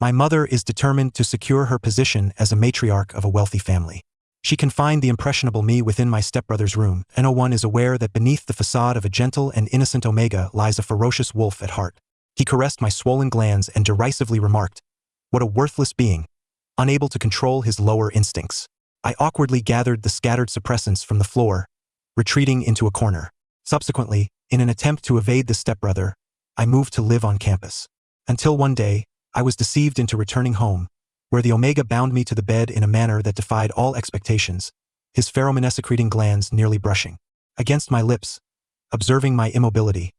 My mother is determined to secure her position as a matriarch of a wealthy family. She confined the impressionable me within my stepbrother's room, and no one is aware that beneath the facade of a gentle and innocent Omega lies a ferocious wolf at heart. He caressed my swollen glands and derisively remarked, "What a worthless being, unable to control his lower instincts." I awkwardly gathered the scattered suppressants from the floor, retreating into a corner. Subsequently, in an attempt to evade the stepbrother, I moved to live on campus. Until one day, I was deceived into returning home, where the Omega bound me to the bed in a manner that defied all expectations, his pheromone-secreting glands nearly brushing against my lips. Observing my immobility,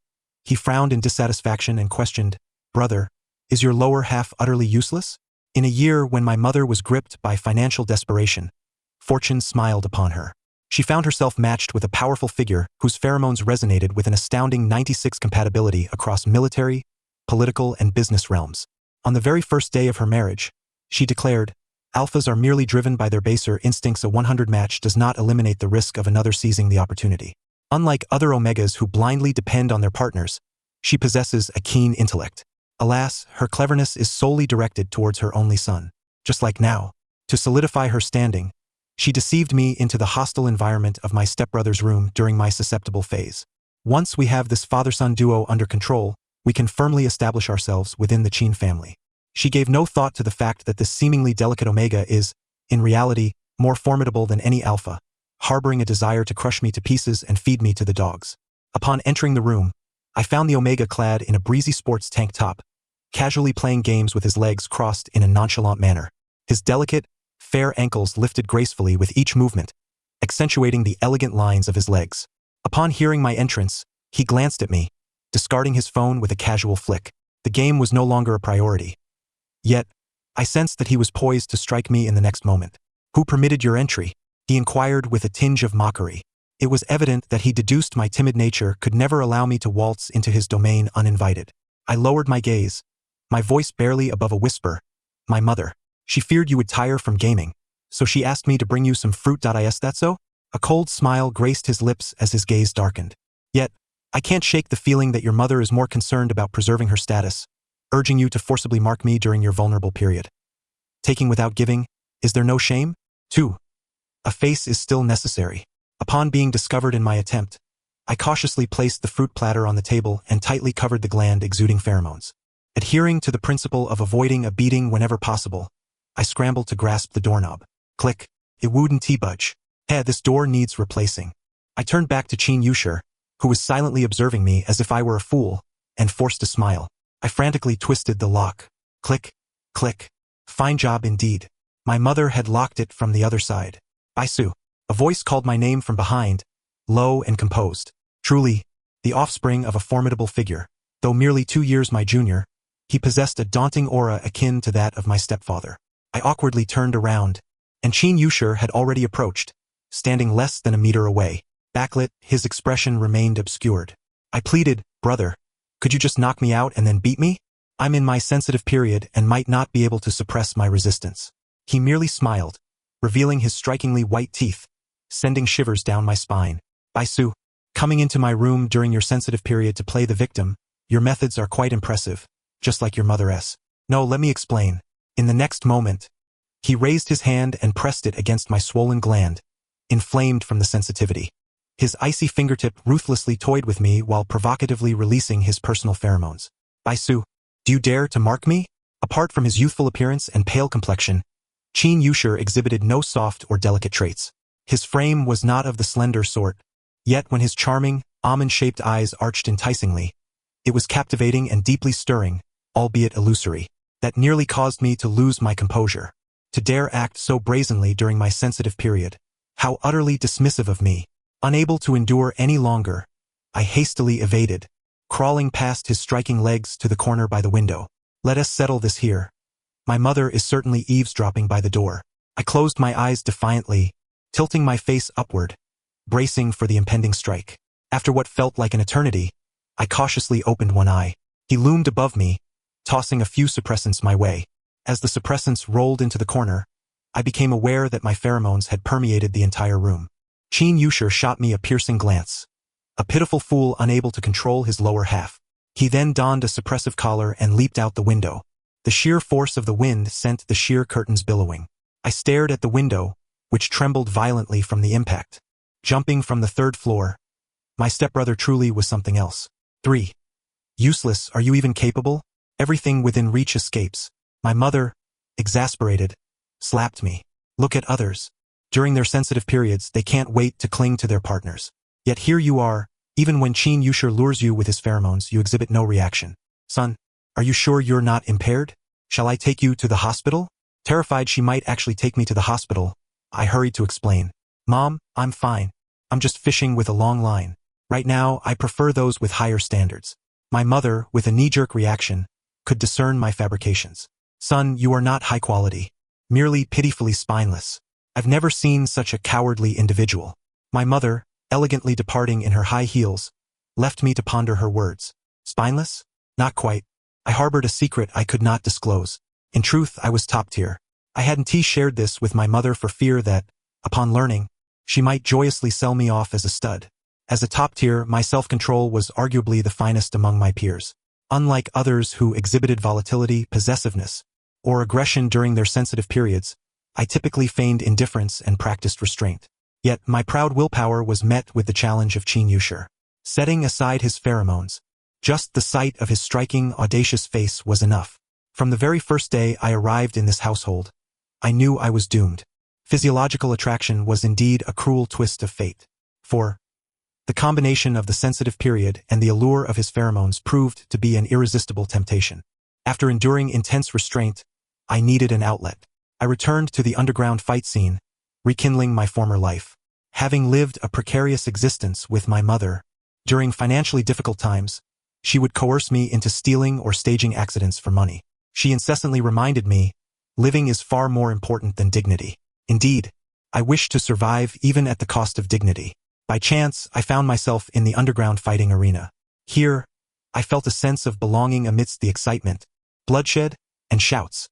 he frowned in dissatisfaction and questioned, "Brother, is your lower half utterly useless?" In a year when my mother was gripped by financial desperation, fortune smiled upon her. She found herself matched with a powerful figure whose pheromones resonated with an astounding 96 compatibility across military, political, and business realms. On the very first day of her marriage, she declared, "Alphas are merely driven by their baser instincts. A 100 match does not eliminate the risk of another seizing the opportunity." Unlike other Omegas who blindly depend on their partners, she possesses a keen intellect. Alas, her cleverness is solely directed towards her only son. Just like now, to solidify her standing, she deceived me into the hostile environment of my stepbrother's room during my susceptible phase. Once we have this father-son duo under control, we can firmly establish ourselves within the Qin family. She gave no thought to the fact that this seemingly delicate Omega is, in reality, more formidable than any alpha, harboring a desire to crush me to pieces and feed me to the dogs. Upon entering the room, I found the Omega clad in a breezy sports tank top, casually playing games with his legs crossed in a nonchalant manner. His delicate, fair ankles lifted gracefully with each movement, accentuating the elegant lines of his legs. Upon hearing my entrance, he glanced at me, discarding his phone with a casual flick. The game was no longer a priority. Yet, I sensed that he was poised to strike me in the next moment. "Who permitted your entry?" he inquired with a tinge of mockery. It was evident that he deduced my timid nature could never allow me to waltz into his domain uninvited. I lowered my gaze, my voice barely above a whisper. "My mother. She feared you would tire from gaming, so she asked me to bring you some fruit. Is that so?" A cold smile graced his lips as his gaze darkened. "Yet, I can't shake the feeling that your mother is more concerned about preserving her status, urging you to forcibly mark me during your vulnerable period. Taking without giving, is there no shame? 2. A face is still necessary." Upon being discovered in my attempt, I cautiously placed the fruit platter on the table and tightly covered the gland exuding pheromones. Adhering to the principle of avoiding a beating whenever possible, I scrambled to grasp the doorknob. Click. It wouldn't budge. This door needs replacing. I turned back to Qin Yushi, who was silently observing me as if I were a fool, and forced a smile. I frantically twisted the lock. Click. Click. Fine job indeed. My mother had locked it from the other side. "Baisu." A voice called my name from behind, low and composed. Truly, the offspring of a formidable figure. Though merely 2 years my junior, he possessed a daunting aura akin to that of my stepfather. I awkwardly turned around, and Qin Yushi had already approached, standing less than a meter away. Backlit, his expression remained obscured. I pleaded, "Brother, could you just knock me out and then beat me? I'm in my sensitive period and might not be able to suppress my resistance." He merely smiled, revealing his strikingly white teeth, sending shivers down my spine. "Baisu, coming into my room during your sensitive period to play the victim, your methods are quite impressive, just like your mother's." "No, let me explain." In the next moment, he raised his hand and pressed it against my swollen gland, inflamed from the sensitivity. His icy fingertip ruthlessly toyed with me while provocatively releasing his personal pheromones. "Baisu, do you dare to mark me?" Apart from his youthful appearance and pale complexion, Qin Yushi exhibited no soft or delicate traits. His frame was not of the slender sort, yet when his charming, almond-shaped eyes arched enticingly, it was captivating and deeply stirring, albeit illusory, that nearly caused me to lose my composure. To dare act so brazenly during my sensitive period, how utterly dismissive of me. Unable to endure any longer, I hastily evaded, crawling past his striking legs to the corner by the window. "Let us settle this here. My mother is certainly eavesdropping by the door." I closed my eyes defiantly, tilting my face upward, bracing for the impending strike. After what felt like an eternity, I cautiously opened one eye. He loomed above me, tossing a few suppressants my way. As the suppressants rolled into the corner, I became aware that my pheromones had permeated the entire room. Qin Yushi shot me a piercing glance, a pitiful fool unable to control his lower half. He then donned a suppressive collar and leaped out the window, The sheer force of the wind sent the sheer curtains billowing. I stared at the window, which trembled violently from the impact. Jumping from the third floor, my stepbrother truly was something else. 3. Useless, are you even capable? Everything within reach escapes. My mother, exasperated, slapped me. Look at others. During their sensitive periods, they can't wait to cling to their partners. Yet here you are, even when Qin Yushi lures you with his pheromones, you exhibit no reaction. Son, are you sure you're not impaired? Shall I take you to the hospital? Terrified she might actually take me to the hospital, I hurried to explain. Mom, I'm fine. I'm just fishing with a long line. Right now, I prefer those with higher standards. My mother, with a knee-jerk reaction, could discern my fabrications. Son, you are not high quality. Merely pitifully spineless. I've never seen such a cowardly individual. My mother, elegantly departing in her high heels, left me to ponder her words. Spineless? Not quite. I harbored a secret I could not disclose. In truth, I was top tier. I hadn't shared this with my mother for fear that, upon learning, she might joyously sell me off as a stud. As a top tier, my self-control was arguably the finest among my peers. Unlike others who exhibited volatility, possessiveness, or aggression during their sensitive periods, I typically feigned indifference and practiced restraint. Yet my proud willpower was met with the challenge of Qin Yushi. Setting aside his pheromones, just the sight of his striking, audacious face was enough. From the very first day I arrived in this household, I knew I was doomed. Physiological attraction was indeed a cruel twist of fate. For the combination of the sensitive period and the allure of his pheromones proved to be an irresistible temptation. After enduring intense restraint, I needed an outlet. I returned to the underground fight scene, rekindling my former life. Having lived a precarious existence with my mother, during financially difficult times, she would coerce me into stealing or staging accidents for money. She incessantly reminded me, living is far more important than dignity. Indeed, I wished to survive even at the cost of dignity. By chance, I found myself in the underground fighting arena. Here, I felt a sense of belonging amidst the excitement, bloodshed, and shouts.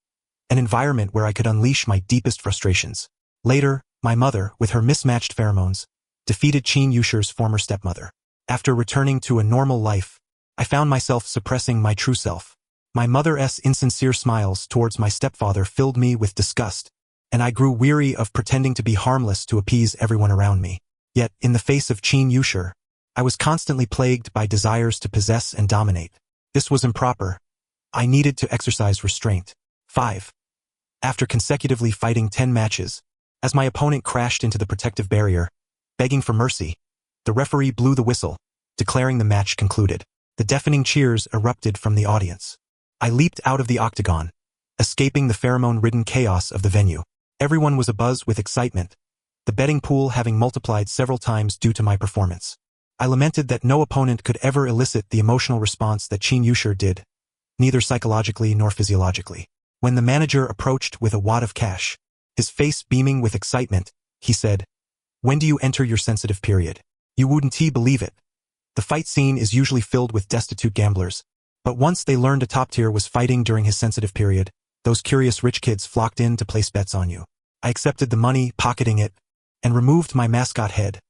An environment where I could unleash my deepest frustrations. Later, my mother, with her mismatched pheromones, defeated Qin Yushi's former stepmother. After returning to a normal life, I found myself suppressing my true self. My mother's insincere smiles towards my stepfather filled me with disgust, and I grew weary of pretending to be harmless to appease everyone around me. Yet, in the face of Qin Yushi, I was constantly plagued by desires to possess and dominate. This was improper. I needed to exercise restraint. 5. After consecutively fighting 10 matches, as my opponent crashed into the protective barrier, begging for mercy, the referee blew the whistle, declaring the match concluded. The deafening cheers erupted from the audience. I leaped out of the octagon, escaping the pheromone-ridden chaos of the venue. Everyone was abuzz with excitement, the betting pool having multiplied several times due to my performance. I lamented that no opponent could ever elicit the emotional response that Qin Yushi did, neither psychologically nor physiologically. When the manager approached with a wad of cash, his face beaming with excitement, he said, "When do you enter your sensitive period? You wouldn't believe it. The fight scene is usually filled with destitute gamblers, but once they learned a top tier was fighting during his sensitive period, those curious rich kids flocked in to place bets on you." I accepted the money, pocketing it, and removed my mascot head,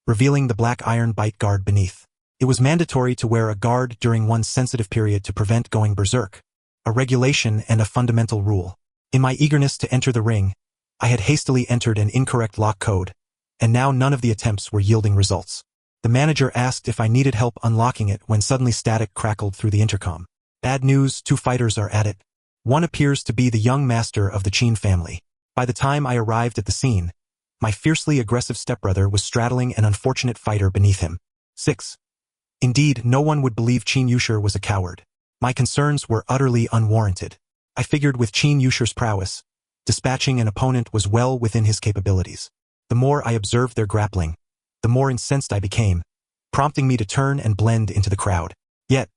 revealing the black iron bite guard beneath. It was mandatory to wear a guard during one's sensitive period to prevent going berserk, a regulation and a fundamental rule. In my eagerness to enter the ring, I had hastily entered an incorrect lock code, and now none of the attempts were yielding results. The manager asked if I needed help unlocking it when suddenly static crackled through the intercom. Bad news, 2 fighters are at it. One appears to be the young master of the Qin family. By the time I arrived at the scene, my fiercely aggressive stepbrother was straddling an unfortunate fighter beneath him. 6. Indeed, no one would believe Qin Yushi was a coward. My concerns were utterly unwarranted. I figured with Qin Yushi's prowess, dispatching an opponent was well within his capabilities. The more I observed their grappling, the more incensed I became, prompting me to turn and blend into the crowd. Yet,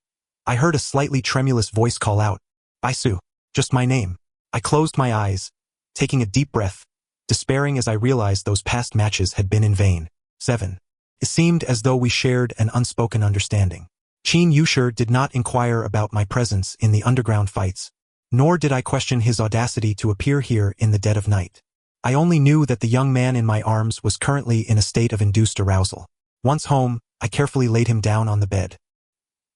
I heard a slightly tremulous voice call out, "Baisu," just my name. I closed my eyes, taking a deep breath, despairing as I realized those past matches had been in vain. 7. It seemed as though we shared an unspoken understanding. Qin Yushi did not inquire about my presence in the underground fights, nor did I question his audacity to appear here in the dead of night. I only knew that the young man in my arms was currently in a state of induced arousal. Once home, I carefully laid him down on the bed.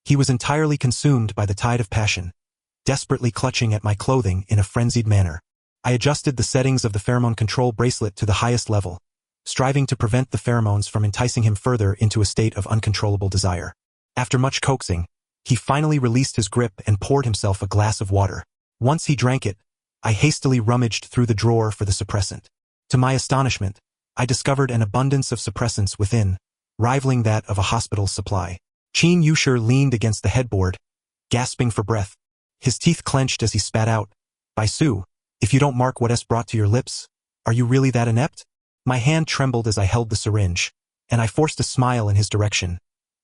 He was entirely consumed by the tide of passion, desperately clutching at my clothing in a frenzied manner. I adjusted the settings of the pheromone control bracelet to the highest level, striving to prevent the pheromones from enticing him further into a state of uncontrollable desire. After much coaxing, he finally released his grip and poured himself a glass of water. Once he drank it, I hastily rummaged through the drawer for the suppressant. To my astonishment, I discovered an abundance of suppressants within, rivaling that of a hospital's supply. Qin Yushir leaned against the headboard, gasping for breath. His teeth clenched as he spat out, "Bai Su, if you don't mark what S brought to your lips, are you really that inept?" My hand trembled as I held the syringe, and I forced a smile in his direction,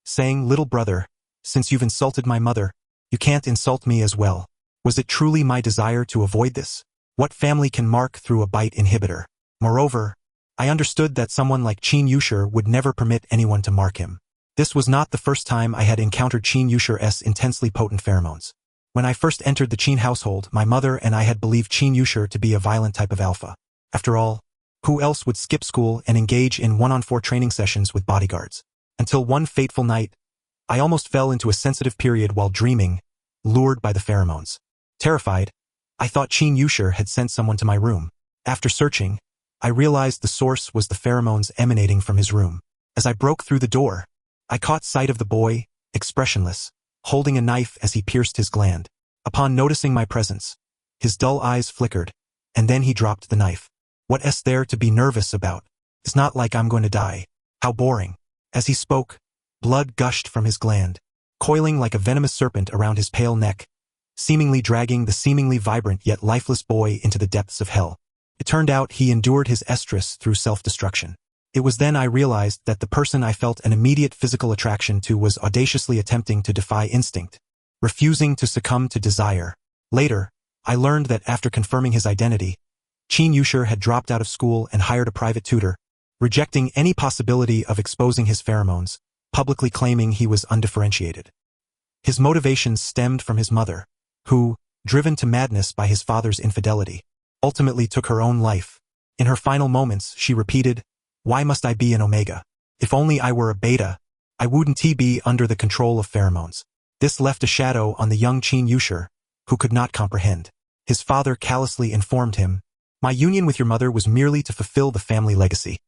saying, "Little brother, since you've insulted my mother, you can't insult me as well." Was it truly my desire to avoid this? What family can mark through a bite inhibitor? Moreover, I understood that someone like Qin Yushir would never permit anyone to mark him. This was not the first time I had encountered Qin Yushir's intensely potent pheromones. When I first entered the Qin household, my mother and I had believed Qin Yushir to be a violent type of alpha. After all, who else would skip school and engage in one-on-4 training sessions with bodyguards? Until one fateful night, I almost fell into a sensitive period while dreaming, lured by the pheromones. Terrified, I thought Qin Yushir had sent someone to my room. After searching, I realized the source was the pheromones emanating from his room. As I broke through the door, I caught sight of the boy, expressionless, holding a knife as he pierced his gland. Upon noticing my presence, his dull eyes flickered, and then he dropped the knife. What's there to be nervous about? It's not like I'm going to die. How boring. As he spoke, blood gushed from his gland, coiling like a venomous serpent around his pale neck, seemingly dragging the seemingly vibrant yet lifeless boy into the depths of hell. It turned out he endured his estrus through self-destruction. It was then I realized that the person I felt an immediate physical attraction to was audaciously attempting to defy instinct, refusing to succumb to desire. Later, I learned that after confirming his identity, Qin Yushir had dropped out of school and hired a private tutor, rejecting any possibility of exposing his pheromones, publicly claiming he was undifferentiated. His motivations stemmed from his mother, who, driven to madness by his father's infidelity, ultimately took her own life. In her final moments, she repeated, "Why must I be an omega? If only I were a beta, I wouldn't be under the control of pheromones." This left a shadow on the young Qin Yushir, who could not comprehend. His father callously informed him, "My union with your mother was merely to fulfill the family legacy.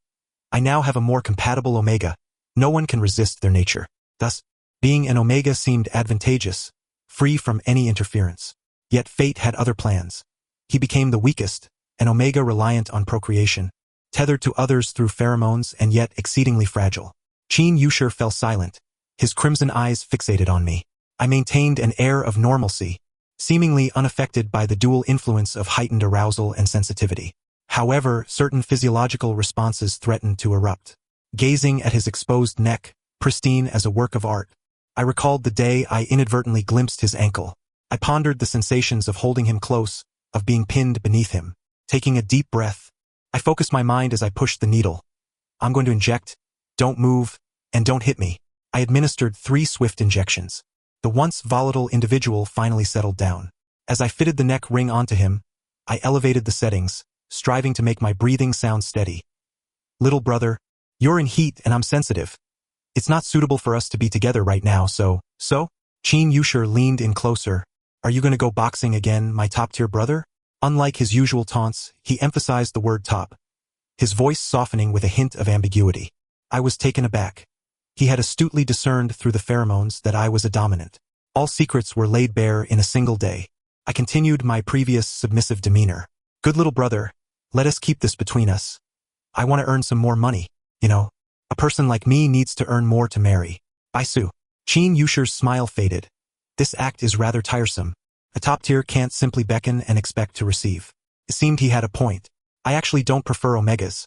I now have a more compatible omega. No one can resist their nature." Thus, being an omega seemed advantageous, free from any interference. Yet fate had other plans. He became the weakest, an omega reliant on procreation, tethered to others through pheromones and yet exceedingly fragile. Qin Yushir fell silent, his crimson eyes fixated on me. I maintained an air of normalcy, seemingly unaffected by the dual influence of heightened arousal and sensitivity. However, certain physiological responses threatened to erupt. Gazing at his exposed neck, pristine as a work of art, I recalled the day I inadvertently glimpsed his ankle. I pondered the sensations of holding him close, of being pinned beneath him. Taking a deep breath, I focused my mind as I pushed the needle. "I'm going to inject, don't move, and don't hit me." I administered 3 swift injections. The once volatile individual finally settled down. As I fitted the neck ring onto him, I elevated the settings, striving to make my breathing sound steady. "Little brother, you're in heat and I'm sensitive. It's not suitable for us to be together right now, so? Qin Yushir leaned in closer. "Are you going to go boxing again, my top-tier brother?" Unlike his usual taunts, he emphasized the word top, his voice softening with a hint of ambiguity. I was taken aback. He had astutely discerned through the pheromones that I was a dominant. All secrets were laid bare in a single day. I continued my previous submissive demeanor. "Good little brother, let us keep this between us. I want to earn some more money, you know. A person like me needs to earn more to marry. Bai Su." Qin Yushir's smile faded. "This act is rather tiresome. A top tier can't simply beckon and expect to receive." It seemed he had a point. "I actually don't prefer omegas.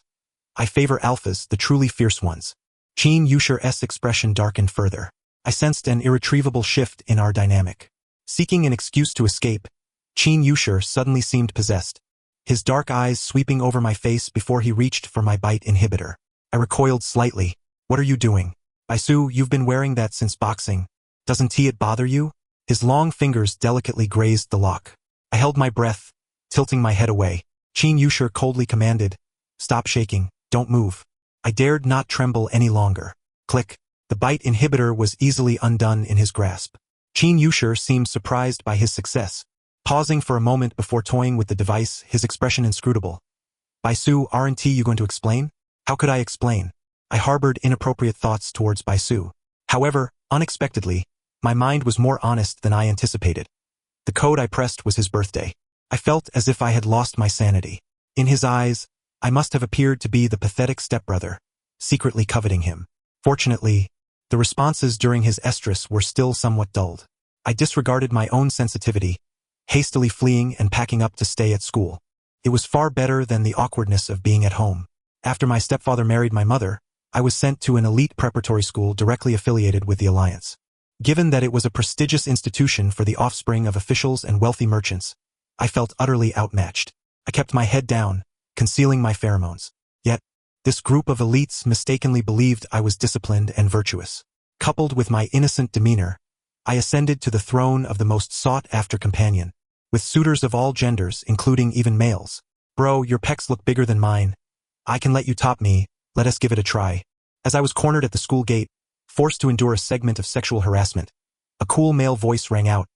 I favor alphas, the truly fierce ones." Qin Yushir's expression darkened further. I sensed an irretrievable shift in our dynamic. Seeking an excuse to escape, Qin Yushir suddenly seemed possessed, his dark eyes sweeping over my face before he reached for my bite inhibitor. I recoiled slightly. "What are you doing? Bai Su, you've been wearing that since boxing. Doesn't it bother you?" His long fingers delicately grazed the lock. I held my breath, tilting my head away. Qin Yushir coldly commanded, "Stop shaking, don't move." I dared not tremble any longer. Click. The bite inhibitor was easily undone in his grasp. Qin Yushir seemed surprised by his success, Pausing for a moment before toying with the device, his expression inscrutable. Baisu, aren't you going to explain? How could I explain? I harbored inappropriate thoughts towards Baisu. However, unexpectedly, my mind was more honest than I anticipated. The code I pressed was his birthday. I felt as if I had lost my sanity. In his eyes, I must have appeared to be the pathetic stepbrother, secretly coveting him. Fortunately, the responses during his estrus were still somewhat dulled. I disregarded my own sensitivity, hastily fleeing and packing up to stay at school. It was far better than the awkwardness of being at home. After my stepfather married my mother, I was sent to an elite preparatory school directly affiliated with the Alliance. Given that it was a prestigious institution for the offspring of officials and wealthy merchants, I felt utterly outmatched. I kept my head down, concealing my pheromones. Yet, this group of elites mistakenly believed I was disciplined and virtuous. Coupled with my innocent demeanor, I ascended to the throne of the most sought-after companion, with suitors of all genders, including even males. Bro, your pecs look bigger than mine. I can let you top me, let us give it a try. As I was cornered at the school gate, forced to endure a segment of sexual harassment, a cool male voice rang out.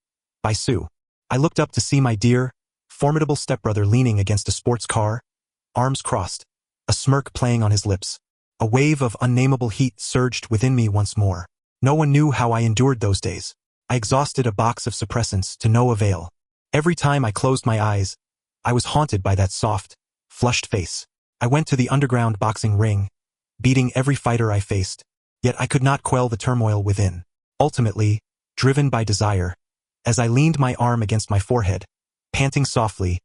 Baisu. I looked up to see my dear, formidable stepbrother leaning against a sports car, arms crossed, a smirk playing on his lips. A wave of unnameable heat surged within me once more. No one knew how I endured those days. I exhausted a box of suppressants to no avail. Every time I closed my eyes, I was haunted by that soft, flushed face. I went to the underground boxing ring, beating every fighter I faced, yet I could not quell the turmoil within. Ultimately, driven by desire, as I leaned my arm against my forehead, panting softly,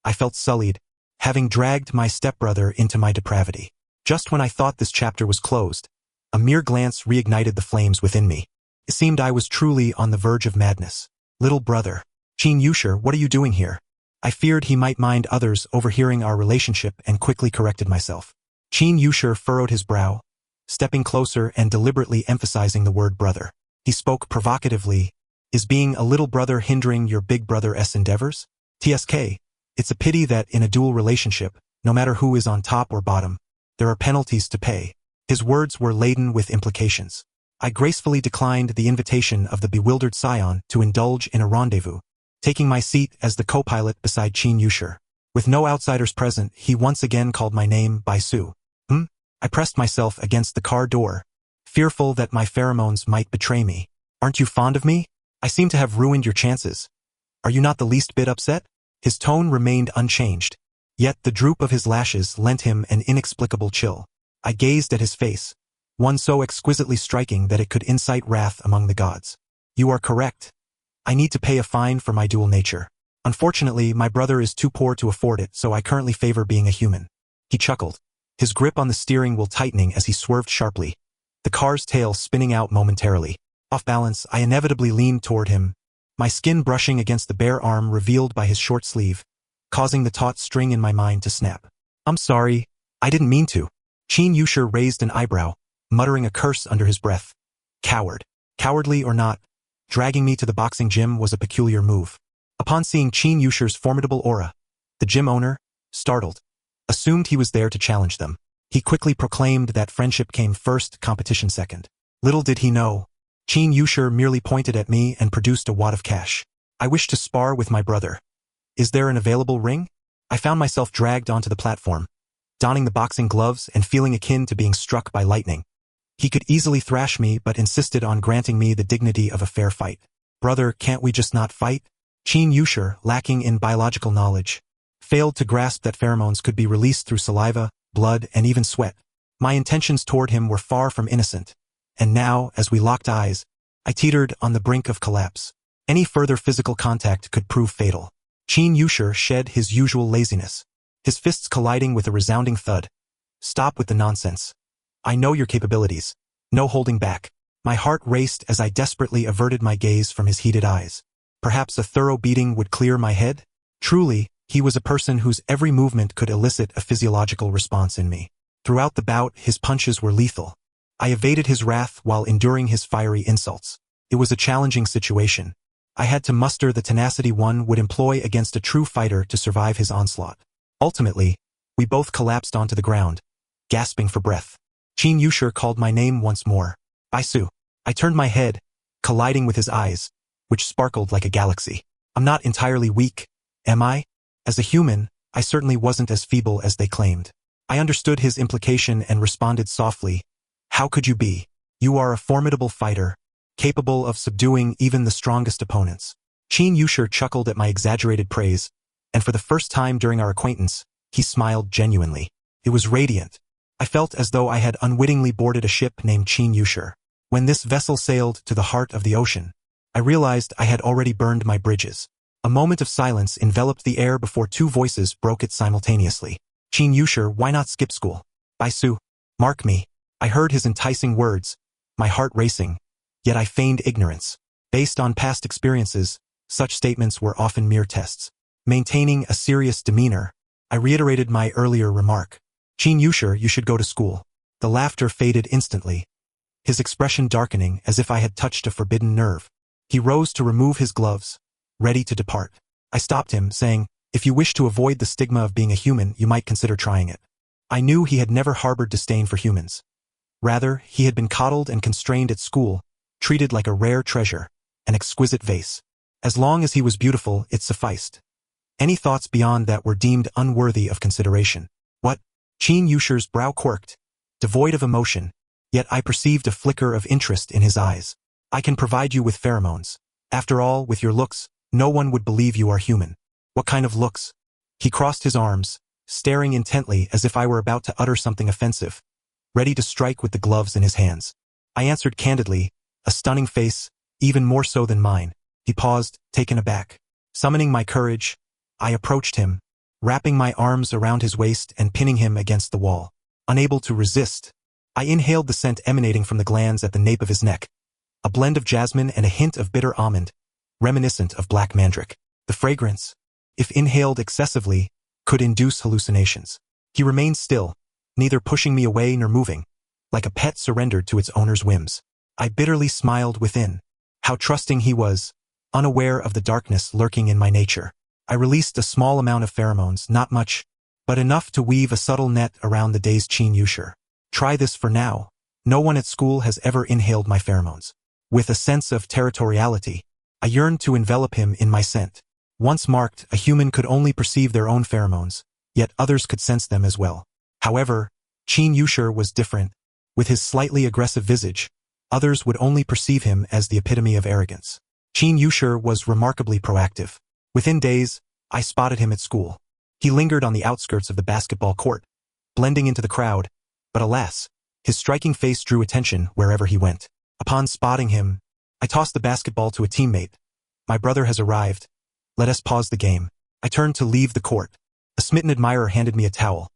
I felt sullied, having dragged my stepbrother into my depravity. Just when I thought this chapter was closed, a mere glance reignited the flames within me. It seemed I was truly on the verge of madness. Little brother, Qin Yushi, what are you doing here? I feared he might mind others overhearing our relationship and quickly corrected myself. Qin Yushi furrowed his brow, stepping closer and deliberately emphasizing the word brother. He spoke provocatively. Is being a little brother hindering your big brother's endeavors? TSK, it's a pity that in a dual relationship, no matter who is on top or bottom, there are penalties to pay. His words were laden with implications. I gracefully declined the invitation of the bewildered scion to indulge in a rendezvous, taking my seat as the co-pilot beside Qin Yushi. With no outsiders present, he once again called my name Baisu. I pressed myself against the car door, fearful that my pheromones might betray me. Aren't you fond of me? I seem to have ruined your chances. Are you not the least bit upset? His tone remained unchanged, yet the droop of his lashes lent him an inexplicable chill. I gazed at his face, one so exquisitely striking that it could incite wrath among the gods. You are correct. I need to pay a fine for my dual nature. Unfortunately, my brother is too poor to afford it, so I currently favor being a human. He chuckled, his grip on the steering wheel tightening as he swerved sharply, the car's tail spinning out momentarily. Off balance, I inevitably leaned toward him, my skin brushing against the bare arm revealed by his short sleeve, causing the taut string in my mind to snap. I'm sorry, I didn't mean to. Qin Yushi raised an eyebrow, muttering a curse under his breath. Coward. Cowardly or not, dragging me to the boxing gym was a peculiar move. Upon seeing Qin Yushi's formidable aura, the gym owner, startled, assumed he was there to challenge them. He quickly proclaimed that friendship came first, competition second. Little did he know, Qin Yushi merely pointed at me and produced a wad of cash. I wish to spar with my brother. Is there an available ring? I found myself dragged onto the platform, donning the boxing gloves and feeling akin to being struck by lightning. He could easily thrash me but insisted on granting me the dignity of a fair fight. Brother, can't we just not fight? Qin Yushi, lacking in biological knowledge, failed to grasp that pheromones could be released through saliva, blood, and even sweat. My intentions toward him were far from innocent, and now, as we locked eyes, I teetered on the brink of collapse. Any further physical contact could prove fatal. Qin Yushi shed his usual laziness, his fists colliding with a resounding thud. Stop with the nonsense. I know your capabilities. No holding back. My heart raced as I desperately averted my gaze from his heated eyes. Perhaps a thorough beating would clear my head? Truly, he was a person whose every movement could elicit a physiological response in me. Throughout the bout, his punches were lethal. I evaded his wrath while enduring his fiery insults. It was a challenging situation. I had to muster the tenacity one would employ against a true fighter to survive his onslaught. Ultimately, we both collapsed onto the ground, gasping for breath. Qin Yushi called my name once more. Baisu. I turned my head, colliding with his eyes, which sparkled like a galaxy. I'm not entirely weak, am I? As a human, I certainly wasn't as feeble as they claimed. I understood his implication and responded softly. How could you be? You are a formidable fighter, capable of subduing even the strongest opponents. Qin Yushi chuckled at my exaggerated praise, and for the first time during our acquaintance, he smiled genuinely. It was radiant. I felt as though I had unwittingly boarded a ship named Qin Yushi. When this vessel sailed to the heart of the ocean, I realized I had already burned my bridges. A moment of silence enveloped the air before two voices broke it simultaneously. Qin Yushi, why not skip school? Baisu. Mark me. I heard his enticing words, my heart racing, yet I feigned ignorance. Based on past experiences, such statements were often mere tests. Maintaining a serious demeanor, I reiterated my earlier remark. Qin Yushi, you should go to school. The laughter faded instantly, his expression darkening as if I had touched a forbidden nerve. He rose to remove his gloves, ready to depart. I stopped him, saying, if you wish to avoid the stigma of being a human, you might consider trying it. I knew he had never harbored disdain for humans. Rather, he had been coddled and constrained at school, treated like a rare treasure, an exquisite vase. As long as he was beautiful, it sufficed. Any thoughts beyond that were deemed unworthy of consideration. What? Qin Yushi's brow quirked, devoid of emotion, yet I perceived a flicker of interest in his eyes. I can provide you with pheromones. After all, with your looks, no one would believe you are human. What kind of looks? He crossed his arms, staring intently as if I were about to utter something offensive, ready to strike with the gloves in his hands. I answered candidly, a stunning face, even more so than mine. He paused, taken aback. Summoning my courage, I approached him, wrapping my arms around his waist and pinning him against the wall. Unable to resist, I inhaled the scent emanating from the glands at the nape of his neck, a blend of jasmine and a hint of bitter almond, reminiscent of black mandrake. The fragrance, if inhaled excessively, could induce hallucinations. He remained still, neither pushing me away nor moving, like a pet surrendered to its owner's whims. I bitterly smiled within. How trusting he was, unaware of the darkness lurking in my nature. I released a small amount of pheromones, not much, but enough to weave a subtle net around the dazed Qin Yushi. Try this for now. No one at school has ever inhaled my pheromones. With a sense of territoriality, I yearned to envelop him in my scent. Once marked, a human could only perceive their own pheromones, yet others could sense them as well. However, Qin Yushi was different. With his slightly aggressive visage, others would only perceive him as the epitome of arrogance. Qin Yushi was remarkably proactive. Within days, I spotted him at school. He lingered on the outskirts of the basketball court, blending into the crowd, but alas, his striking face drew attention wherever he went. Upon spotting him, I tossed the basketball to a teammate. My brother has arrived. Let us pause the game. I turned to leave the court. A smitten admirer handed me a towel.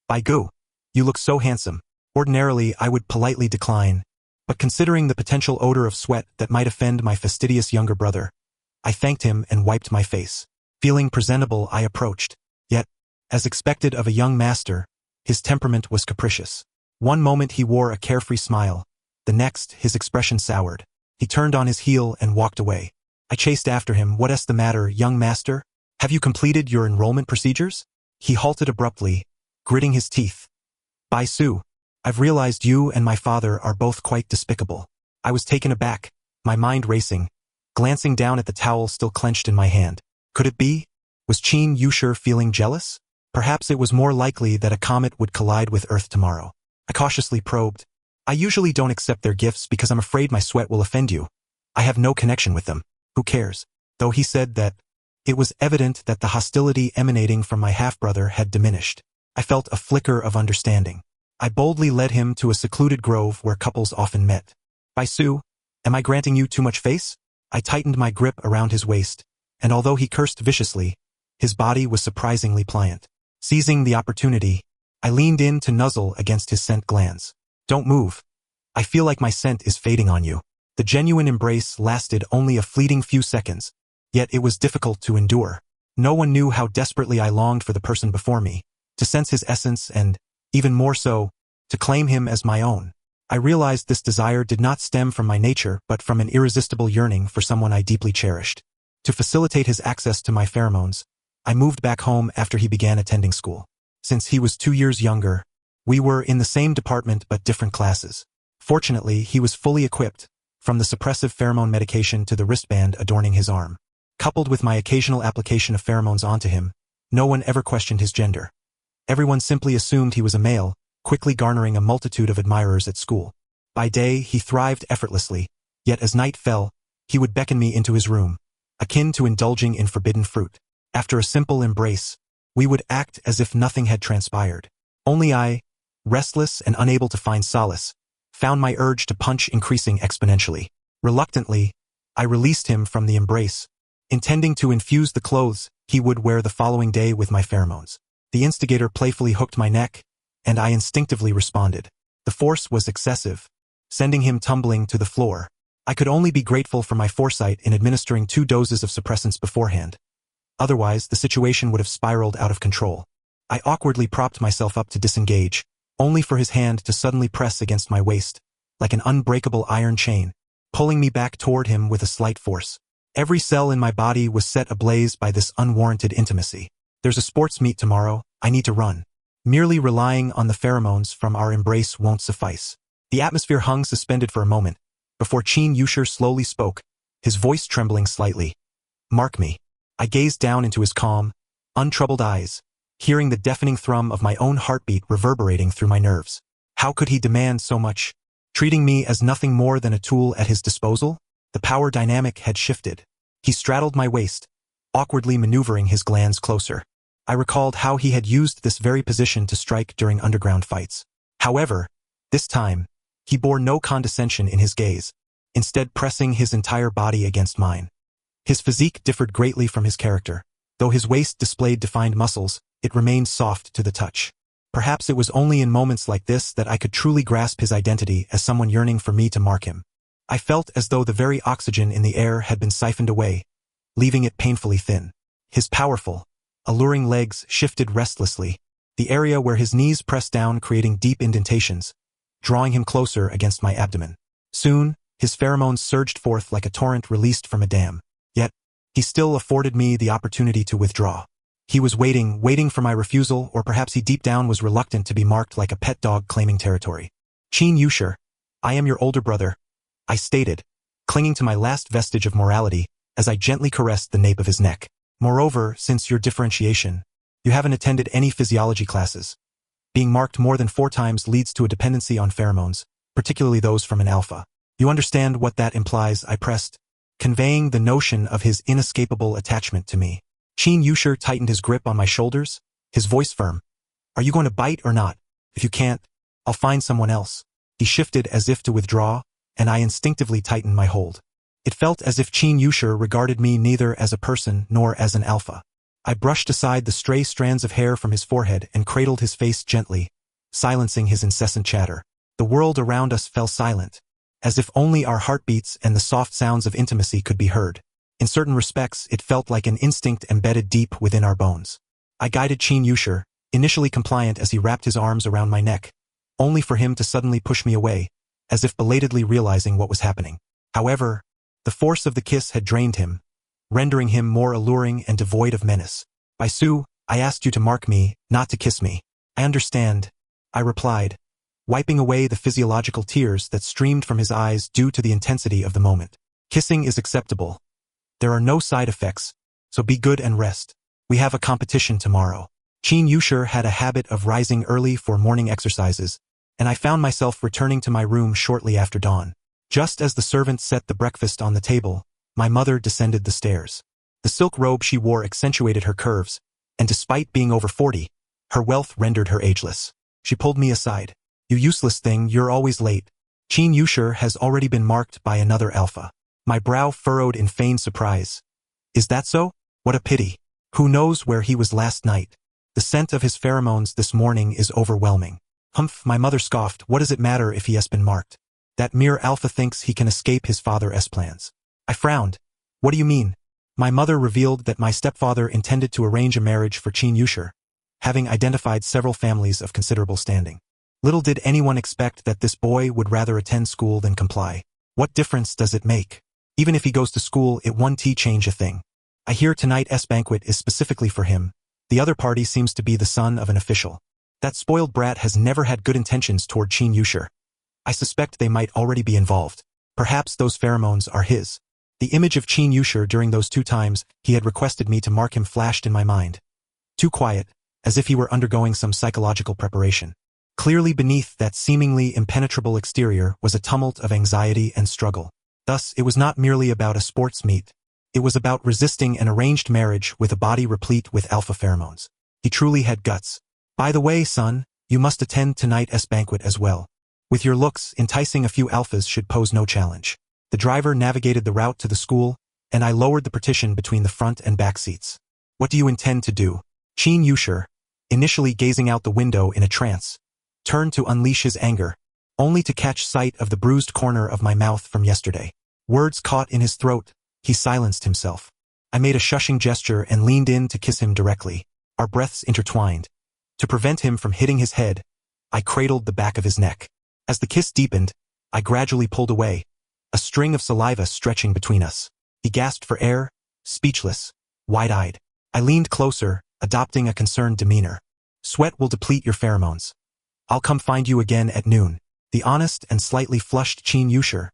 By goo, you look so handsome. Ordinarily, I would politely decline, but considering the potential odor of sweat that might offend my fastidious younger brother, I thanked him and wiped my face. Feeling presentable, I approached. Yet, as expected of a young master, his temperament was capricious. One moment he wore a carefree smile, the next his expression soured. He turned on his heel and walked away. I chased after him. What's the matter, young master? Have you completed your enrollment procedures? He halted abruptly, gritting his teeth. Baisu, I've realized you and my father are both quite despicable. I was taken aback, my mind racing, glancing down at the towel still clenched in my hand. Could it be? Was Qin Yushi feeling jealous? Perhaps it was more likely that a comet would collide with Earth tomorrow. I cautiously probed. I usually don't accept their gifts because I'm afraid my sweat will offend you. I have no connection with them. Who cares? Though he said that, it was evident that the hostility emanating from my half-brother had diminished. I felt a flicker of understanding. I boldly led him to a secluded grove where couples often met. Baisu, am I granting you too much face? I tightened my grip around his waist, and although he cursed viciously, his body was surprisingly pliant. Seizing the opportunity, I leaned in to nuzzle against his scent glands. Don't move. I feel like my scent is fading on you. The genuine embrace lasted only a fleeting few seconds, yet it was difficult to endure. No one knew how desperately I longed for the person before me, to sense his essence and, even more so, to claim him as my own. I realized this desire did not stem from my nature but from an irresistible yearning for someone I deeply cherished. To facilitate his access to my pheromones, I moved back home after he began attending school. Since he was 2 years younger, we were in the same department but different classes. Fortunately, he was fully equipped, from the suppressive pheromone medication to the wristband adorning his arm. Coupled with my occasional application of pheromones onto him, no one ever questioned his gender. Everyone simply assumed he was a male, quickly garnering a multitude of admirers at school. By day, he thrived effortlessly, yet as night fell, he would beckon me into his room, akin to indulging in forbidden fruit. After a simple embrace, we would act as if nothing had transpired. Only I, restless and unable to find solace, found my urge to punch increasing exponentially. Reluctantly, I released him from the embrace, intending to infuse the clothes he would wear the following day with my pheromones. The instigator playfully hooked my neck, and I instinctively responded. The force was excessive, sending him tumbling to the floor. I could only be grateful for my foresight in administering 2 doses of suppressants beforehand. Otherwise, the situation would have spiraled out of control. I awkwardly propped myself up to disengage, only for his hand to suddenly press against my waist, like an unbreakable iron chain, pulling me back toward him with a slight force. Every cell in my body was set ablaze by this unwarranted intimacy. There's a sports meet tomorrow, I need to run. Merely relying on the pheromones from our embrace won't suffice. The atmosphere hung suspended for a moment, before Qin Yushi slowly spoke, his voice trembling slightly. Mark me. I gazed down into his calm, untroubled eyes, hearing the deafening thrum of my own heartbeat reverberating through my nerves. How could he demand so much? Treating me as nothing more than a tool at his disposal? The power dynamic had shifted. He straddled my waist, awkwardly maneuvering his glands closer. I recalled how he had used this very position to strike during underground fights. However, this time, he bore no condescension in his gaze, instead pressing his entire body against mine. His physique differed greatly from his character. Though his waist displayed defined muscles, it remained soft to the touch. Perhaps it was only in moments like this that I could truly grasp his identity as someone yearning for me to mark him. I felt as though the very oxygen in the air had been siphoned away, leaving it painfully thin. His powerful, alluring legs shifted restlessly, the area where his knees pressed down creating deep indentations, drawing him closer against my abdomen. Soon, his pheromones surged forth like a torrent released from a dam. Yet, he still afforded me the opportunity to withdraw. He was waiting for my refusal, or perhaps he deep down was reluctant to be marked like a pet dog claiming territory. Qin Yushi, I am your older brother, I stated, clinging to my last vestige of morality as I gently caressed the nape of his neck. Moreover, since your differentiation, you haven't attended any physiology classes. Being marked more than 4 times leads to a dependency on pheromones, particularly those from an alpha. You understand what that implies, I pressed, conveying the notion of his inescapable attachment to me. Qin Yushi tightened his grip on my shoulders, his voice firm. Are you going to bite or not? If you can't, I'll find someone else. He shifted as if to withdraw, and I instinctively tightened my hold. It felt as if Qin Yushi regarded me neither as a person nor as an alpha. I brushed aside the stray strands of hair from his forehead and cradled his face gently, silencing his incessant chatter. The world around us fell silent, as if only our heartbeats and the soft sounds of intimacy could be heard. In certain respects, it felt like an instinct embedded deep within our bones. I guided Qin Yushi, initially compliant as he wrapped his arms around my neck, only for him to suddenly push me away, as if belatedly realizing what was happening. However, the force of the kiss had drained him, rendering him more alluring and devoid of menace. By Su, I asked you to mark me, not to kiss me. I understand, I replied, wiping away the physiological tears that streamed from his eyes due to the intensity of the moment. Kissing is acceptable. There are no side effects, so be good and rest. We have a competition tomorrow. Qin Yushi had a habit of rising early for morning exercises, and I found myself returning to my room shortly after dawn. Just as the servant set the breakfast on the table, my mother descended the stairs. The silk robe she wore accentuated her curves, and despite being over 40, her wealth rendered her ageless. She pulled me aside. You useless thing, you're always late. Qin Yushi has already been marked by another alpha. My brow furrowed in feigned surprise. Is that so? What a pity. Who knows where he was last night? The scent of his pheromones this morning is overwhelming. Humph, my mother scoffed. What does it matter if he has been marked? That mere alpha thinks he can escape his father's plans. I frowned. What do you mean? My mother revealed that my stepfather intended to arrange a marriage for Qin Yushi, having identified several families of considerable standing. Little did anyone expect that this boy would rather attend school than comply. What difference does it make? Even if he goes to school, it won't change a thing. I hear tonight's banquet is specifically for him. The other party seems to be the son of an official. That spoiled brat has never had good intentions toward Qin Yushi. I suspect they might already be involved. Perhaps those pheromones are his. The image of Qin Yushi during those 2 times he had requested me to mark him flashed in my mind. Too quiet, as if he were undergoing some psychological preparation. Clearly beneath that seemingly impenetrable exterior was a tumult of anxiety and struggle. Thus, it was not merely about a sports meet. It was about resisting an arranged marriage with a body replete with alpha pheromones. He truly had guts. By the way, son, you must attend tonight's banquet as well. With your looks, enticing a few alphas should pose no challenge. The driver navigated the route to the school, and I lowered the partition between the front and back seats. What do you intend to do? Qin Yushi, initially gazing out the window in a trance, turned to unleash his anger, only to catch sight of the bruised corner of my mouth from yesterday. Words caught in his throat, he silenced himself. I made a shushing gesture and leaned in to kiss him directly, our breaths intertwined. To prevent him from hitting his head, I cradled the back of his neck. As the kiss deepened, I gradually pulled away, a string of saliva stretching between us. He gasped for air, speechless, wide-eyed. I leaned closer, adopting a concerned demeanor. Sweat will deplete your pheromones. I'll come find you again at noon. The honest and slightly flushed Qin Yushi,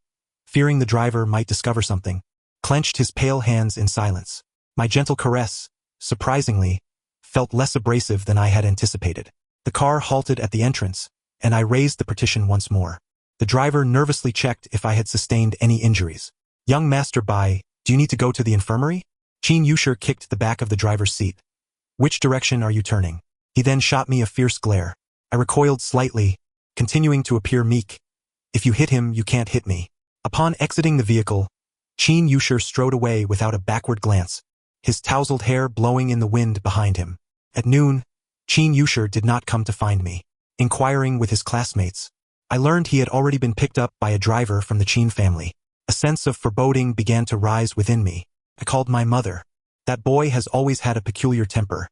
fearing the driver might discover something, clenched his pale hands in silence. My gentle caress, surprisingly, felt less abrasive than I had anticipated. The car halted at the entrance, and I raised the partition once more. The driver nervously checked if I had sustained any injuries. Young Master Bai, do you need to go to the infirmary? Qin Yushi kicked the back of the driver's seat. Which direction are you turning? He then shot me a fierce glare. I recoiled slightly, continuing to appear meek. If you hit him, you can't hit me. Upon exiting the vehicle, Qin Yushi strode away without a backward glance, his tousled hair blowing in the wind behind him. At noon, Qin Yushi did not come to find me. Inquiring with his classmates, I learned he had already been picked up by a driver from the Qin family. A sense of foreboding began to rise within me. I called my mother. That boy has always had a peculiar temper.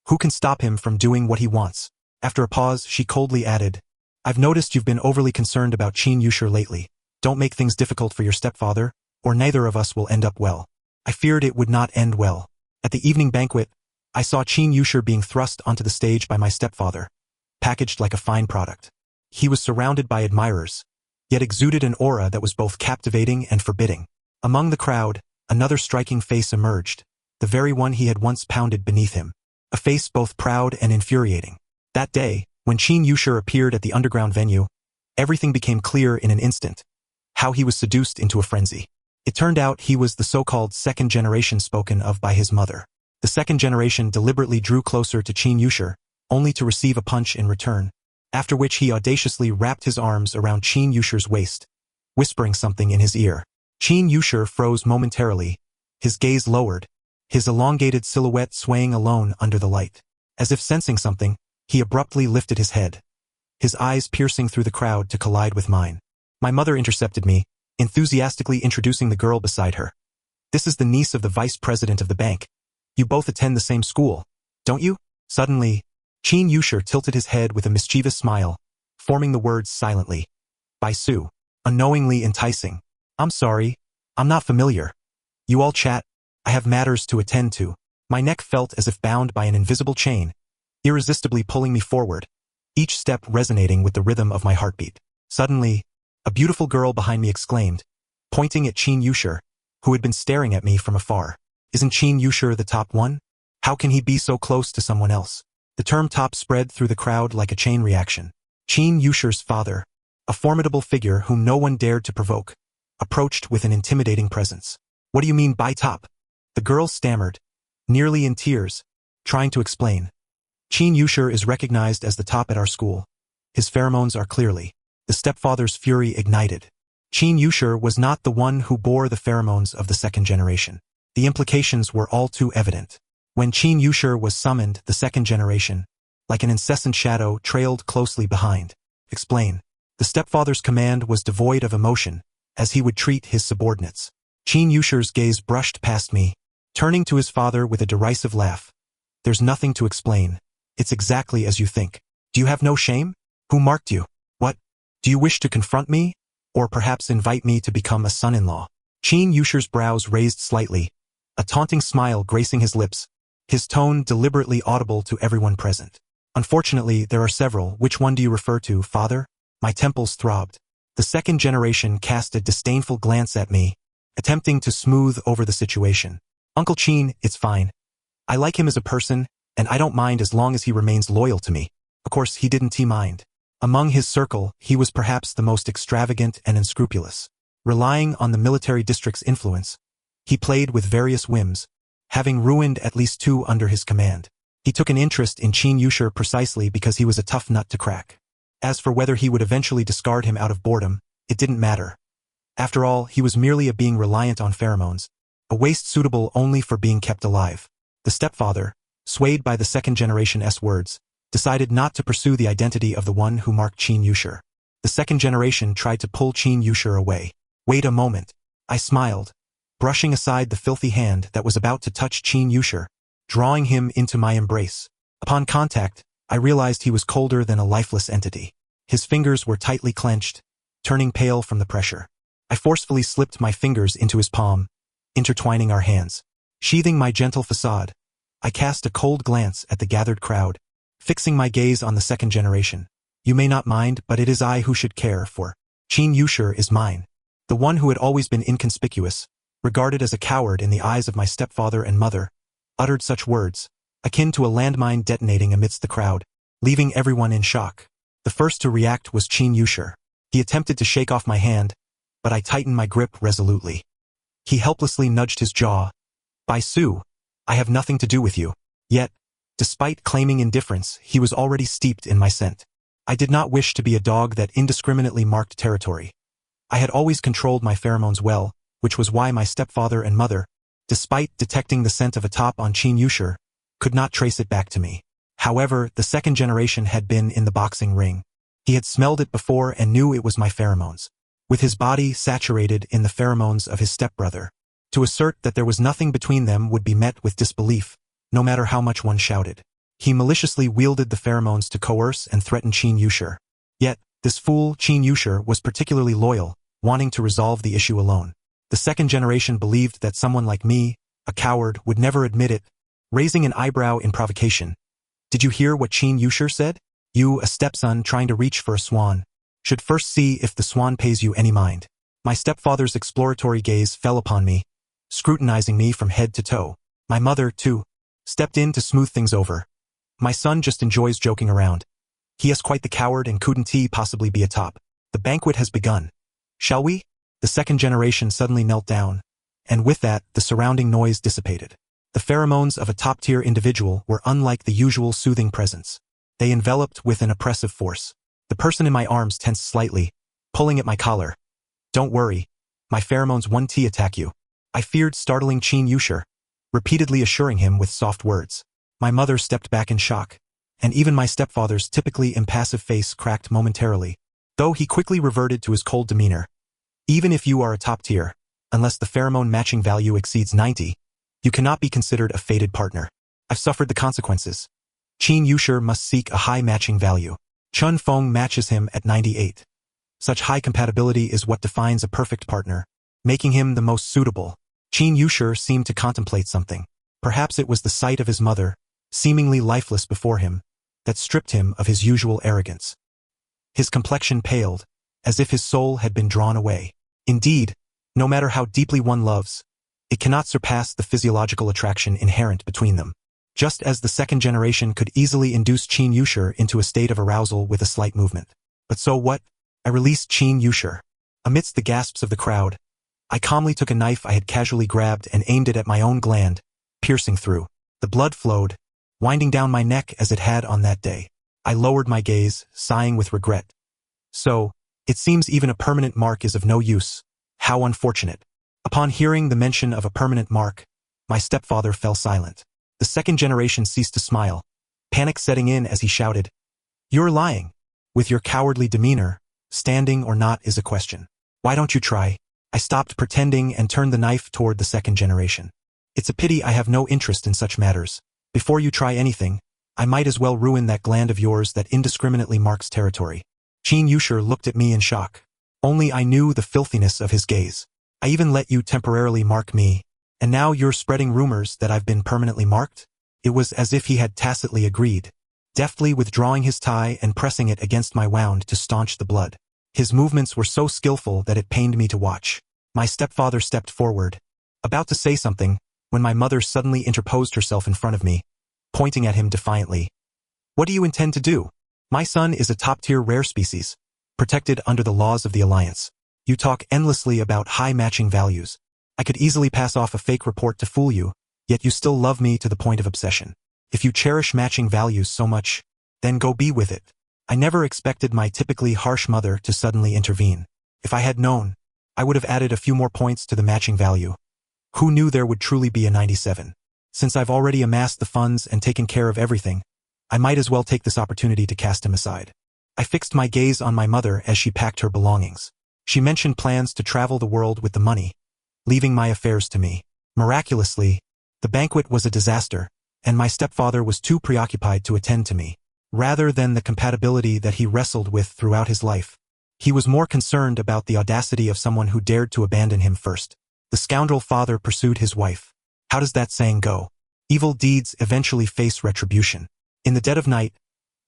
Who can stop him from doing what he wants? After a pause, she coldly added, I've noticed you've been overly concerned about Qin Yushi lately. Don't make things difficult for your stepfather, or neither of us will end up well. I feared it would not end well. At the evening banquet, I saw Qin Yushi being thrust onto the stage by my stepfather, packaged like a fine product. He was surrounded by admirers, yet exuded an aura that was both captivating and forbidding. Among the crowd, another striking face emerged, the very one he had once pounded beneath him. A face both proud and infuriating. That day, when Qin Yushi appeared at the underground venue, everything became clear in an instant. How he was seduced into a frenzy. It turned out he was the so-called second generation spoken of by his mother. The second generation deliberately drew closer to Qin Yushi, only to receive a punch in return, after which he audaciously wrapped his arms around Qin Yushi's waist, whispering something in his ear. Qin Yushi froze momentarily, his gaze lowered, his elongated silhouette swaying alone under the light. As if sensing something, he abruptly lifted his head, his eyes piercing through the crowd to collide with mine. My mother intercepted me, enthusiastically introducing the girl beside her. This is the niece of the vice president of the bank. You both attend the same school, don't you? Suddenly, Qin Yushi tilted his head with a mischievous smile, forming the words silently. Bai Su, unknowingly enticing. I'm sorry, I'm not familiar. You all chat, I have matters to attend to. My neck felt as if bound by an invisible chain, irresistibly pulling me forward, each step resonating with the rhythm of my heartbeat. Suddenly, a beautiful girl behind me exclaimed, pointing at Qin Yushi, who had been staring at me from afar. Isn't Qin Yushi the top one? How can he be so close to someone else? The term top spread through the crowd like a chain reaction. Qin Yushi's father, a formidable figure whom no one dared to provoke, approached with an intimidating presence. What do you mean by top? The girl stammered, nearly in tears, trying to explain. Qin Yushi is recognized as the top at our school. His pheromones are clearly. The stepfather's fury ignited. Qin Yushi was not the one who bore the pheromones of the second generation. The implications were all too evident. When Qin Yushi was summoned, the second generation, like an incessant shadow, trailed closely behind. Explain. The stepfather's command was devoid of emotion, as he would treat his subordinates. Qin Yushi's gaze brushed past me, turning to his father with a derisive laugh. There's nothing to explain. It's exactly as you think. Do you have no shame? Who marked you? What? Do you wish to confront me? Or perhaps invite me to become a son-in-law? Qin Yushi's brows raised slightly, a taunting smile gracing his lips, his tone deliberately audible to everyone present. Unfortunately, there are several. Which one do you refer to, father? My temples throbbed. The second generation cast a disdainful glance at me, attempting to smooth over the situation. Uncle Chin, it's fine. I like him as a person, and I don't mind as long as he remains loyal to me. Of course, he didn't mind. Among his circle, he was perhaps the most extravagant and unscrupulous. Relying on the military district's influence, he played with various whims, having ruined at least 2 under his command. He took an interest in Qin Yushi precisely because he was a tough nut to crack. As for whether he would eventually discard him out of boredom, it didn't matter. After all, he was merely a being reliant on pheromones, a waste suitable only for being kept alive. The stepfather, swayed by the second-generation words, decided not to pursue the identity of the one who marked Qin Yushi. The second generation tried to pull Qin Yushi away. Wait a moment. I smiled, brushing aside the filthy hand that was about to touch Qin Yushi, drawing him into my embrace. Upon contact, I realized he was colder than a lifeless entity. His fingers were tightly clenched, turning pale from the pressure. I forcefully slipped my fingers into his palm, intertwining our hands. Sheathing my gentle facade, I cast a cold glance at the gathered crowd, fixing my gaze on the second generation. You may not mind, but it is I who should care, for Qin Yushi is mine. The one who had always been inconspicuous, regarded as a coward in the eyes of my stepfather and mother, uttered such words, akin to a landmine detonating amidst the crowd, leaving everyone in shock. The first to react was Qin Yushi. He attempted to shake off my hand, but I tightened my grip resolutely. He helplessly nudged his jaw. Bai Su, I have nothing to do with you. Yet, despite claiming indifference, he was already steeped in my scent. I did not wish to be a dog that indiscriminately marked territory. I had always controlled my pheromones well, which was why my stepfather and mother, despite detecting the scent of a top on Qin Yushi, could not trace it back to me. However, the second generation had been in the boxing ring. He had smelled it before and knew it was my pheromones. With his body saturated in the pheromones of his stepbrother, to assert that there was nothing between them would be met with disbelief, no matter how much one shouted. He maliciously wielded the pheromones to coerce and threaten Qin Yushi. Yet, this fool Qin Yushi was particularly loyal, wanting to resolve the issue alone. The second generation believed that someone like me, a coward, would never admit it, raising an eyebrow in provocation. Did you hear what Qin Yushi said? You, a stepson trying to reach for a swan, should first see if the swan pays you any mind. My stepfather's exploratory gaze fell upon me, scrutinizing me from head to toe. My mother, too, stepped in to smooth things over. My son just enjoys joking around. He is quite the coward, and couldn't he possibly be a top? The banquet has begun. Shall we? The second generation suddenly knelt down, and with that, the surrounding noise dissipated. The pheromones of a top-tier individual were unlike the usual soothing presence. They enveloped with an oppressive force. The person in my arms tensed slightly, pulling at my collar. Don't worry. My pheromones won't attack you. I feared startling Qin Yushi, repeatedly assuring him with soft words. My mother stepped back in shock, and even my stepfather's typically impassive face cracked momentarily, though he quickly reverted to his cold demeanor. Even if you are a top tier, unless the pheromone matching value exceeds 90, you cannot be considered a fated partner. I've suffered the consequences. Qin Yushi must seek a high matching value. Chun Feng matches him at 98. Such high compatibility is what defines a perfect partner, making him the most suitable. Qin Yushi seemed to contemplate something. Perhaps it was the sight of his mother, seemingly lifeless before him, that stripped him of his usual arrogance. His complexion paled, as if his soul had been drawn away. Indeed, no matter how deeply one loves, it cannot surpass the physiological attraction inherent between them. Just as the second generation could easily induce Qin Yushi into a state of arousal with a slight movement. But so what? I released Qin Yushi. Amidst the gasps of the crowd, I calmly took a knife I had casually grabbed and aimed it at my own gland, piercing through. The blood flowed, winding down my neck as it had on that day. I lowered my gaze, sighing with regret. So, it seems even a permanent mark is of no use. How unfortunate. Upon hearing the mention of a permanent mark, my stepfather fell silent. The second generation ceased to smile, panic setting in as he shouted, "You're lying. With your cowardly demeanor, standing or not is a question. Why don't you try?" I stopped pretending and turned the knife toward the second generation. It's a pity I have no interest in such matters. Before you try anything, I might as well ruin that gland of yours that indiscriminately marks territory. Qin Yushi looked at me in shock. Only I knew the filthiness of his gaze. I even let you temporarily mark me, and now you're spreading rumors that I've been permanently marked? It was as if he had tacitly agreed, deftly withdrawing his tie and pressing it against my wound to staunch the blood. His movements were so skillful that it pained me to watch. My stepfather stepped forward, about to say something, when my mother suddenly interposed herself in front of me, pointing at him defiantly. What do you intend to do? My son is a top-tier rare species, protected under the laws of the Alliance. You talk endlessly about high matching values. I could easily pass off a fake report to fool you, yet you still love me to the point of obsession. If you cherish matching values so much, then go be with it. I never expected my typically harsh mother to suddenly intervene. If I had known, I would have added a few more points to the matching value. Who knew there would truly be a 97? Since I've already amassed the funds and taken care of everything, I might as well take this opportunity to cast him aside. I fixed my gaze on my mother as she packed her belongings. She mentioned plans to travel the world with the money, leaving my affairs to me. Miraculously, the banquet was a disaster, and my stepfather was too preoccupied to attend to me. Rather than the compatibility that he wrestled with throughout his life, he was more concerned about the audacity of someone who dared to abandon him first. The scoundrel father pursued his wife. How does that saying go? Evil deeds eventually face retribution. In the dead of night,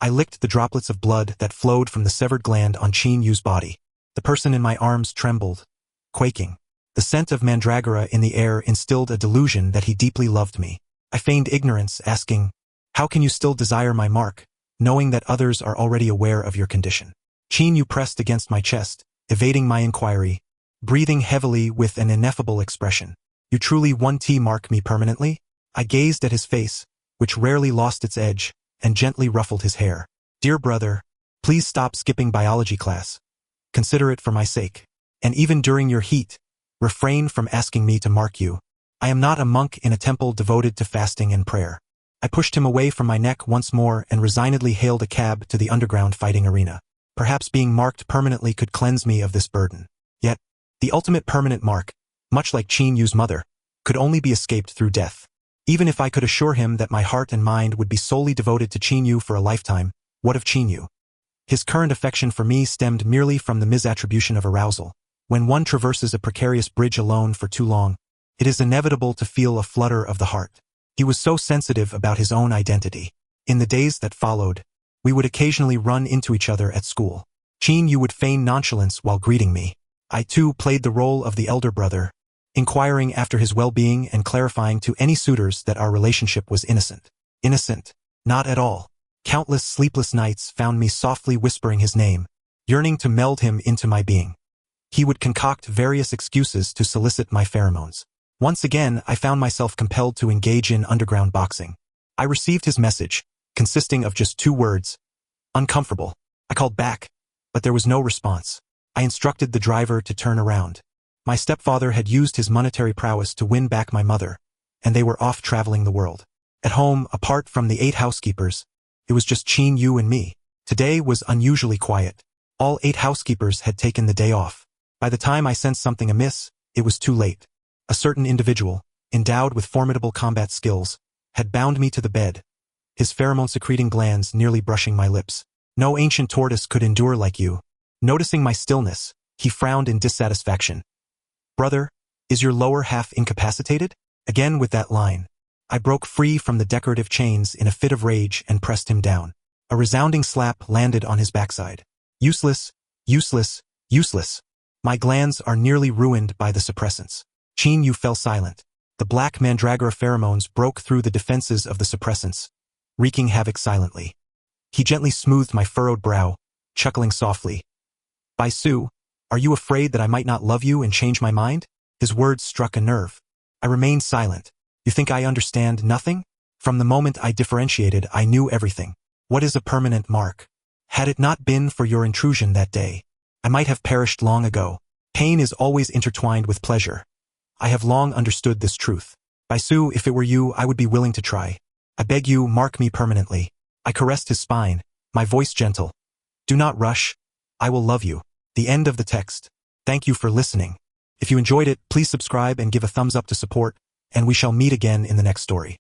I licked the droplets of blood that flowed from the severed gland on Chin Yu's body. The person in my arms trembled, quaking. The scent of mandragora in the air instilled a delusion that he deeply loved me. I feigned ignorance, asking, "How can you still desire my mark, knowing that others are already aware of your condition?" Chin Yu pressed against my chest, evading my inquiry, breathing heavily with an ineffable expression. "You truly want to mark me permanently?" I gazed at his face, which rarely lost its edge, and gently ruffled his hair. "Dear brother, please stop skipping biology class. Consider it for my sake. And even during your heat, refrain from asking me to mark you. I am not a monk in a temple devoted to fasting and prayer." I pushed him away from my neck once more and resignedly hailed a cab to the underground fighting arena. Perhaps being marked permanently could cleanse me of this burden. Yet, the ultimate permanent mark, much like Chin Yu's mother, could only be escaped through death. Even if I could assure him that my heart and mind would be solely devoted to Chin Yu for a lifetime, what of Chin Yu? His current affection for me stemmed merely from the misattribution of arousal. When one traverses a precarious bridge alone for too long, it is inevitable to feel a flutter of the heart. He was so sensitive about his own identity. In the days that followed, we would occasionally run into each other at school. Chin Yu would feign nonchalance while greeting me. I too played the role of the elder brother, inquiring after his well-being and clarifying to any suitors that our relationship was innocent. Innocent? Not at all. Countless sleepless nights found me softly whispering his name, yearning to meld him into my being. He would concoct various excuses to solicit my pheromones. Once again, I found myself compelled to engage in underground boxing. I received his message, consisting of just 2 words, "Uncomfortable." I called back, but there was no response. I instructed the driver to turn around. My stepfather had used his monetary prowess to win back my mother, and they were off traveling the world. At home, apart from the 8 housekeepers, it was just Chin Yu and me. Today was unusually quiet. All 8 housekeepers had taken the day off. By the time I sensed something amiss, it was too late. A certain individual, endowed with formidable combat skills, had bound me to the bed, his pheromone-secreting glands nearly brushing my lips. "No ancient tortoise could endure like you." Noticing my stillness, he frowned in dissatisfaction. "Brother, is your lower half incapacitated?" Again with that line. I broke free from the decorative chains in a fit of rage and pressed him down. A resounding slap landed on his backside. "Useless, useless, useless. My glands are nearly ruined by the suppressants." Chin Yu fell silent. The black mandragora pheromones broke through the defenses of the suppressants, wreaking havoc silently. He gently smoothed my furrowed brow, chuckling softly. "Bai Su, are you afraid that I might not love you and change my mind?" His words struck a nerve. I remained silent. "You think I understand nothing? From the moment I differentiated, I knew everything. What is a permanent mark? Had it not been for your intrusion that day, I might have perished long ago. Pain is always intertwined with pleasure. I have long understood this truth. Bai Su, if it were you, I would be willing to try. I beg you, mark me permanently." I caressed his spine, my voice gentle. "Do not rush. I will love you." The end of the text. Thank you for listening. If you enjoyed it, please subscribe and give a thumbs up to support, and we shall meet again in the next story.